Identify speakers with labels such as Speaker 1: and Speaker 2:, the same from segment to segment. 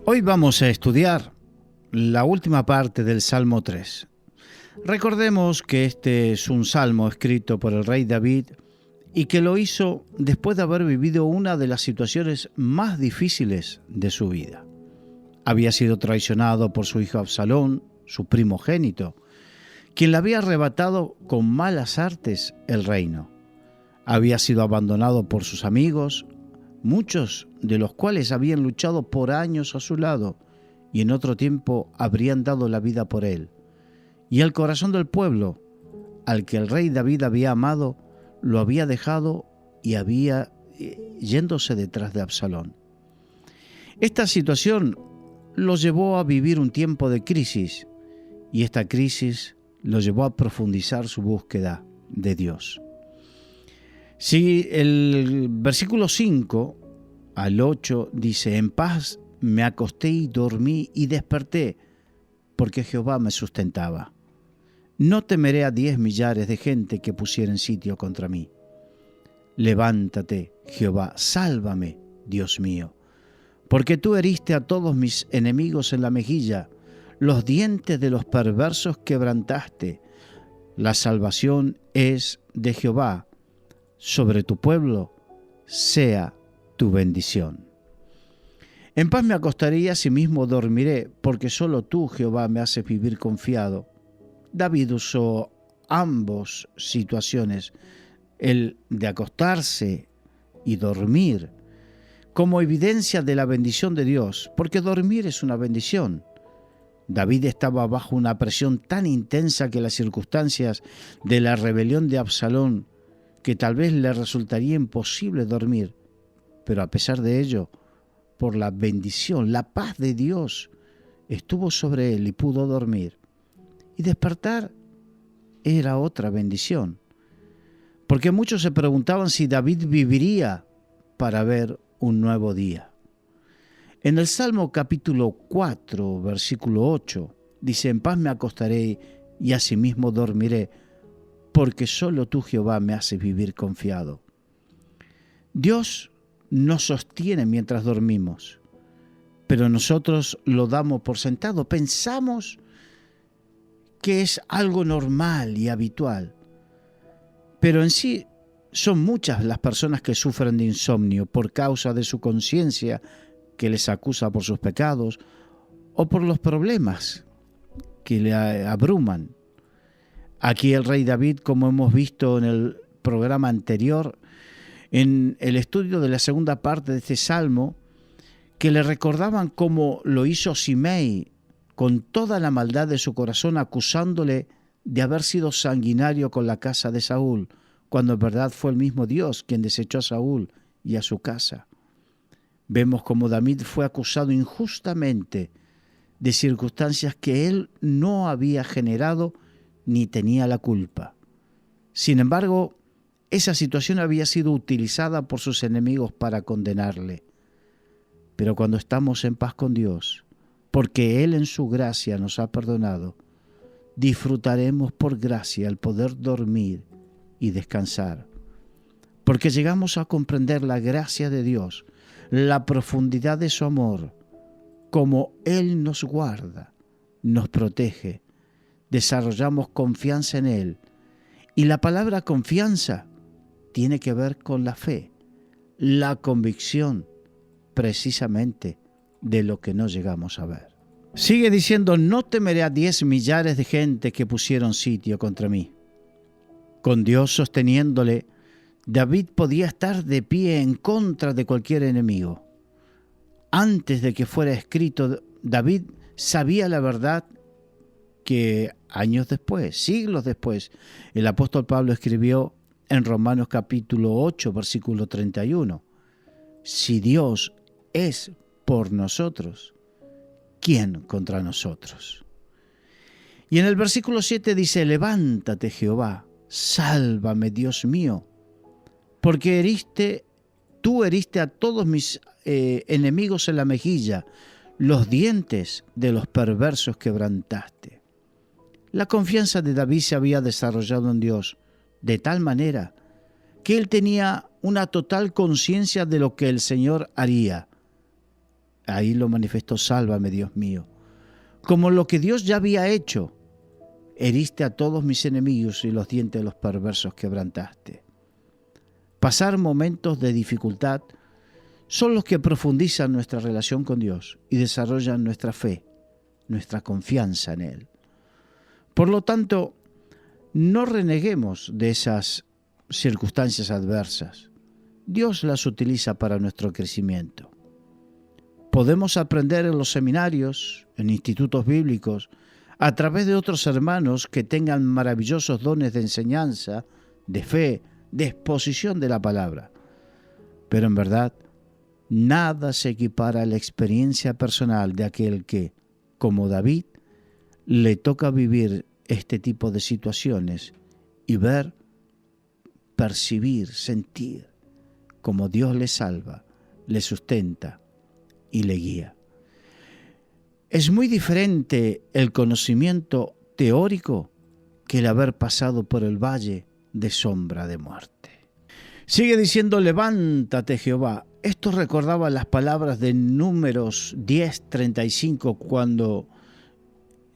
Speaker 1: Hoy vamos a estudiar la última parte del Salmo 3. Recordemos que este es un salmo escrito por el rey David y que lo hizo después de haber vivido una de las situaciones más difíciles de su vida. Había sido traicionado por su hijo Absalón, su primogénito, quien le había arrebatado con malas artes el reino. Había sido abandonado por sus amigos, muchos de los cuales habían luchado por años a su lado y en otro tiempo habrían dado la vida por él. Y el corazón del pueblo, al que el rey David había amado, lo había dejado y había yéndose detrás de Absalón. Esta situación lo llevó a vivir un tiempo de crisis y esta crisis lo llevó a profundizar su búsqueda de Dios. Si el versículo 5 al 8 dice: en paz me acosté y dormí y desperté, porque Jehová me sustentaba. No temeré a 10 millares de gente que pusieren sitio contra mí. Levántate, Jehová, sálvame, Dios mío, porque tú heriste a todos mis enemigos en la mejilla, los dientes de los perversos quebrantaste. La salvación es de Jehová, sobre tu pueblo sea tu bendición. En paz me acostaré y asimismo dormiré, porque solo tú, Jehová, me haces vivir confiado. David usó ambas situaciones, el de acostarse y dormir, como evidencia de la bendición de Dios, porque dormir es una bendición. David estaba bajo una presión tan intensa que las circunstancias de la rebelión de Absalón, que tal vez le resultaría imposible dormir, pero a pesar de ello, por la bendición, la paz de Dios estuvo sobre él y pudo dormir. Y despertar era otra bendición, porque muchos se preguntaban si David viviría para ver un nuevo día. En el Salmo capítulo 4, versículo 8, dice: en paz me acostaré y asimismo dormiré, porque solo tú, Jehová, me haces vivir confiado. Dios nos sostiene mientras dormimos, pero nosotros lo damos por sentado. Pensamos que es algo normal y habitual, pero en sí son muchas las personas que sufren de insomnio por causa de su conciencia que les acusa por sus pecados o por los problemas que le abruman. Aquí el rey David, como hemos visto en el programa anterior, en el estudio de la segunda parte de este salmo, que le recordaban cómo lo hizo Simei con toda la maldad de su corazón, acusándole de haber sido sanguinario con la casa de Saúl, cuando en verdad fue el mismo Dios quien desechó a Saúl y a su casa. Vemos cómo David fue acusado injustamente de circunstancias que él no había generado ni tenía la culpa. Sin embargo, esa situación había sido utilizada por sus enemigos para condenarle. Pero cuando estamos en paz con Dios, porque Él en su gracia nos ha perdonado, disfrutaremos por gracia el poder dormir y descansar. Porque llegamos a comprender la gracia de Dios, la profundidad de su amor, cómo Él nos guarda, nos protege, desarrollamos confianza en Él. Y la palabra confianza tiene que ver con la fe, la convicción precisamente de lo que no llegamos a ver. Sigue diciendo: no temeré a 10 millares de gente que pusieron sitio contra mí. Con Dios sosteniéndole, David podía estar de pie en contra de cualquier enemigo. Antes de que fuera escrito, David sabía la verdad que años después, siglos después, el apóstol Pablo escribió en Romanos capítulo 8, versículo 31. Si Dios es por nosotros, ¿quién contra nosotros? Y en el versículo 7 dice: levántate, Jehová, sálvame, Dios mío, porque tú heriste a todos mis enemigos en la mejilla, los dientes de los perversos quebrantaste. La confianza de David se había desarrollado en Dios de tal manera que él tenía una total conciencia de lo que el Señor haría. ahí lo manifestó: sálvame, Dios mío. Como lo que Dios ya había hecho, heriste a todos mis enemigos y los dientes de los perversos quebrantaste. Pasar momentos de dificultad son los que profundizan nuestra relación con Dios y desarrollan nuestra fe, nuestra confianza en Él. Por lo tanto, no reneguemos de esas circunstancias adversas. Dios las utiliza para nuestro crecimiento. Podemos aprender en los seminarios, en institutos bíblicos, a través de otros hermanos que tengan maravillosos dones de enseñanza, de fe, de exposición de la palabra. Pero en verdad, nada se equipara a la experiencia personal de aquel que, como David, le toca vivir este tipo de situaciones y ver, percibir, sentir cómo Dios le salva, le sustenta y le guía. Es muy diferente el conocimiento teórico que el haber pasado por el valle de sombra de muerte. Sigue diciendo: levántate, Jehová. Esto recordaba las palabras de Números 10:35,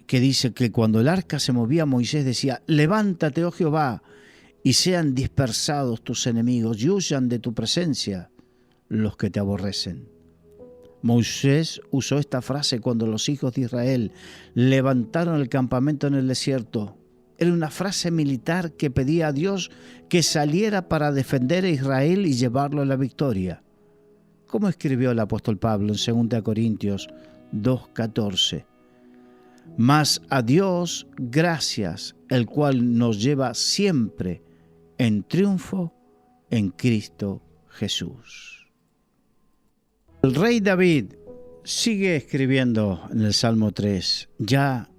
Speaker 1: que dice que cuando el arca se movía, Moisés decía: levántate, oh Jehová, y sean dispersados tus enemigos y huyan de tu presencia los que te aborrecen. Moisés usó esta frase cuando los hijos de Israel levantaron el campamento en el desierto. Era una frase militar que pedía a Dios que saliera para defender a Israel y llevarlo a la victoria. Como escribió el apóstol Pablo en 2 Corintios 2:14. Mas a Dios gracias, el cual nos lleva siempre en triunfo en Cristo Jesús. El rey David sigue escribiendo en el Salmo 3, ya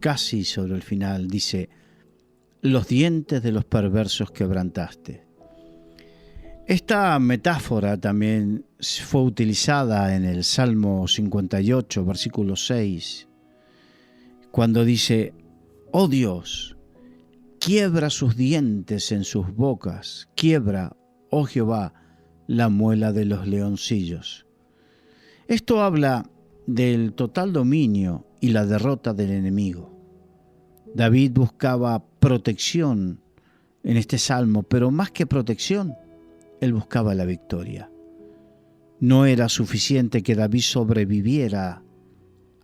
Speaker 1: casi sobre el final, dice: los dientes de los perversos quebrantaste. Esta metáfora también fue utilizada en el Salmo 58, versículo 6, cuando dice: oh Dios, quiebra sus dientes en sus bocas, quiebra, oh Jehová, la muela de los leoncillos. Esto habla del total dominio y la derrota del enemigo. David buscaba protección en este salmo, pero más que protección, él buscaba la victoria. No era suficiente que David sobreviviera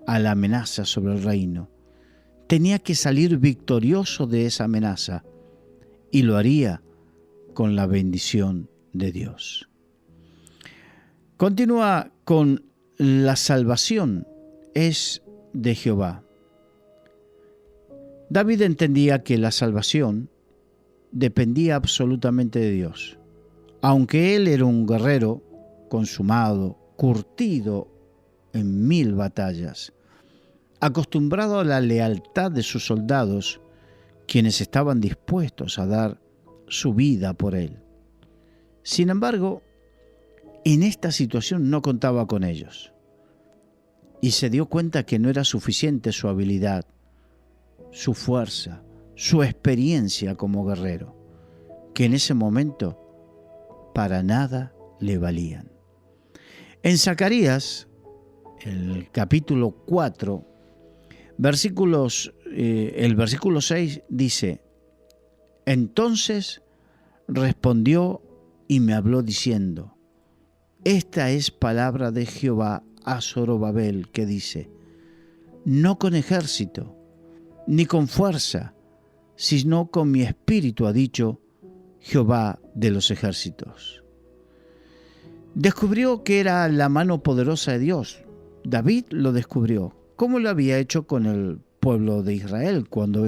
Speaker 1: a la amenaza sobre el reino. Tenía que salir victorioso de esa amenaza, y lo haría con la bendición de Dios. Continúa con: la salvación es de Jehová. David entendía que la salvación dependía absolutamente de Dios. Aunque él era un guerrero consumado, curtido en 1000 batallas, acostumbrado a la lealtad de sus soldados, quienes estaban dispuestos a dar su vida por él. Sin embargo, en esta situación no contaba con ellos, y se dio cuenta que no era suficiente su habilidad, su fuerza, su experiencia como guerrero, que en ese momento para nada le valían. En Zacarías, el capítulo 4, el versículo 6 dice: entonces respondió y me habló diciendo: esta es palabra de Jehová a Zorobabel, que dice: no con ejército, ni con fuerza, sino con mi espíritu, ha dicho Jehová de los ejércitos. Descubrió que era la mano poderosa de Dios. David lo descubrió, como lo había hecho con el pueblo de Israel cuando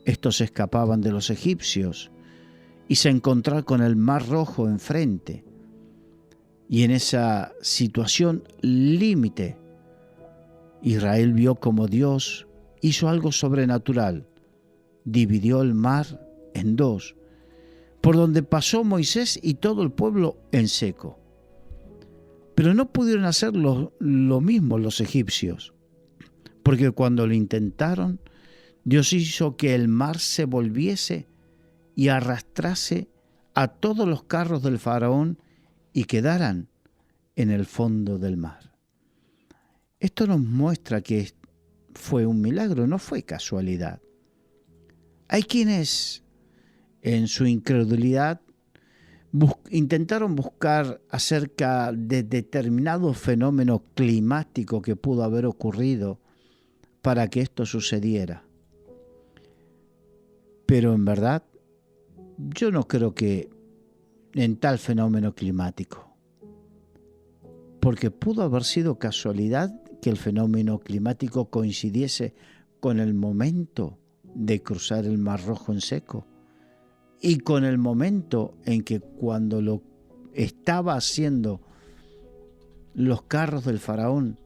Speaker 1: estos escapaban de los egipcios y se encontraron con el Mar Rojo enfrente. Y en esa situación límite, Israel vio como Dios hizo algo sobrenatural. Dividió el mar en dos, por donde pasó Moisés y todo el pueblo en seco. Pero no pudieron hacer lo mismo los egipcios, porque cuando lo intentaron, Dios hizo que el mar se volviese y arrastrase a todos los carros del faraón y quedaran en el fondo del mar. Esto nos muestra que fue un milagro, no fue casualidad. Hay quienes en su incredulidad intentaron buscar acerca de determinado fenómeno climático que pudo haber ocurrido para que esto sucediera. Pero en verdad, yo no creo que en tal fenómeno climático, porque pudo haber sido casualidad que el fenómeno climático coincidiese con el momento de cruzar el Mar Rojo en seco y con el momento en que cuando lo estaba haciendo los carros del faraón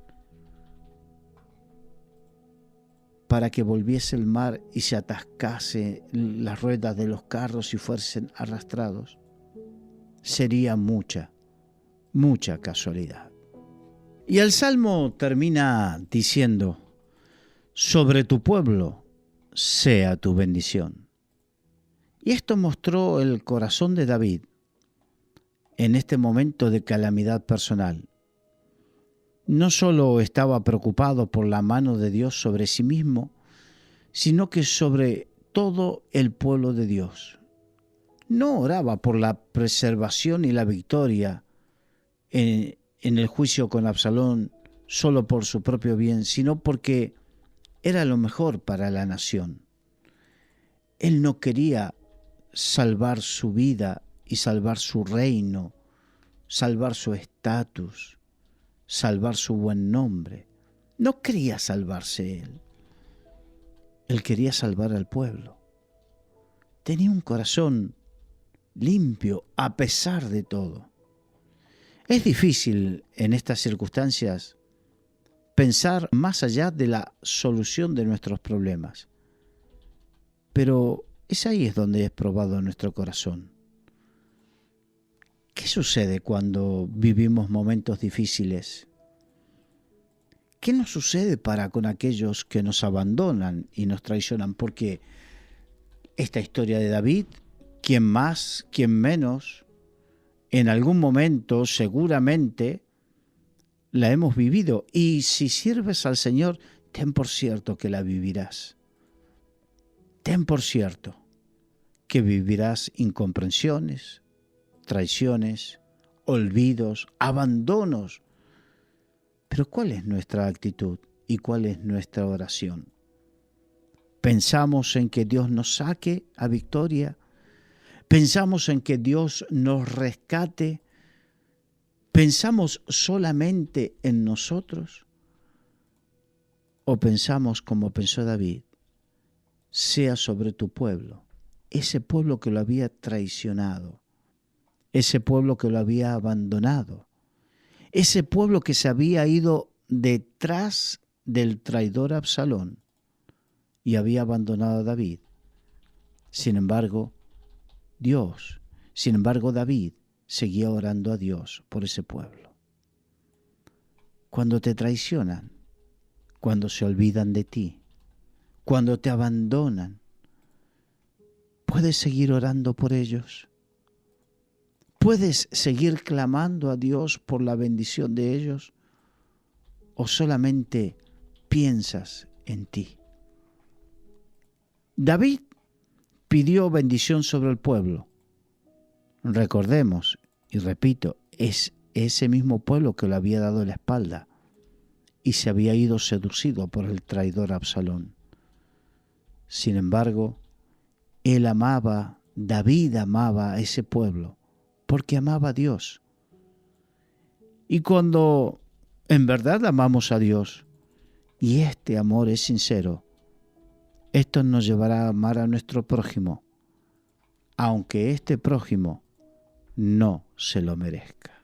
Speaker 1: para que volviese el mar y se atascase las ruedas de los carros y fuesen arrastrados, sería mucha casualidad. Y el Salmo termina diciendo: sobre tu pueblo sea tu bendición. Y esto mostró el corazón de David en este momento de calamidad personal. No solo estaba preocupado por la mano de Dios sobre sí mismo, sino que sobre todo el pueblo de Dios. No oraba por la preservación y la victoria en el juicio con Absalón solo por su propio bien, sino porque era lo mejor para la nación. Él no quería salvar su vida y salvar su reino, salvar su estatus, salvar su buen nombre. No quería salvarse él. Él quería salvar al pueblo. Tenía un corazón limpio a pesar de todo. Es difícil en estas circunstancias pensar más allá de la solución de nuestros problemas. Pero ahí es donde es probado nuestro corazón. ¿Qué sucede cuando vivimos momentos difíciles? ¿Qué nos sucede con aquellos que nos abandonan y nos traicionan? Porque esta historia de David, quien más, quien menos, en algún momento seguramente la hemos vivido. Y si sirves al Señor, ten por cierto que la vivirás. Ten por cierto que vivirás incomprensiones, traiciones, olvidos, abandonos. Pero ¿cuál es nuestra actitud y cuál es nuestra oración? ¿Pensamos en que Dios nos saque a victoria? ¿Pensamos en que Dios nos rescate? ¿Pensamos solamente en nosotros? ¿O pensamos como pensó David? Sea sobre tu pueblo, ese pueblo que lo había traicionado, ese pueblo que lo había abandonado, ese pueblo que se había ido detrás del traidor Absalón y había abandonado a David. Sin embargo, David seguía orando a Dios por ese pueblo. Cuando te traicionan, cuando se olvidan de ti, cuando te abandonan, ¿puedes seguir orando por ellos? ¿Puedes seguir clamando a Dios por la bendición de ellos? ¿O solamente piensas en ti? David pidió bendición sobre el pueblo. Recordemos, y repito, es ese mismo pueblo que le había dado la espalda y se había ido seducido por el traidor Absalón. Sin embargo, David amaba a ese pueblo porque amaba a Dios. Y cuando en verdad amamos a Dios y este amor es sincero, esto nos llevará a amar a nuestro prójimo, aunque este prójimo no se lo merezca.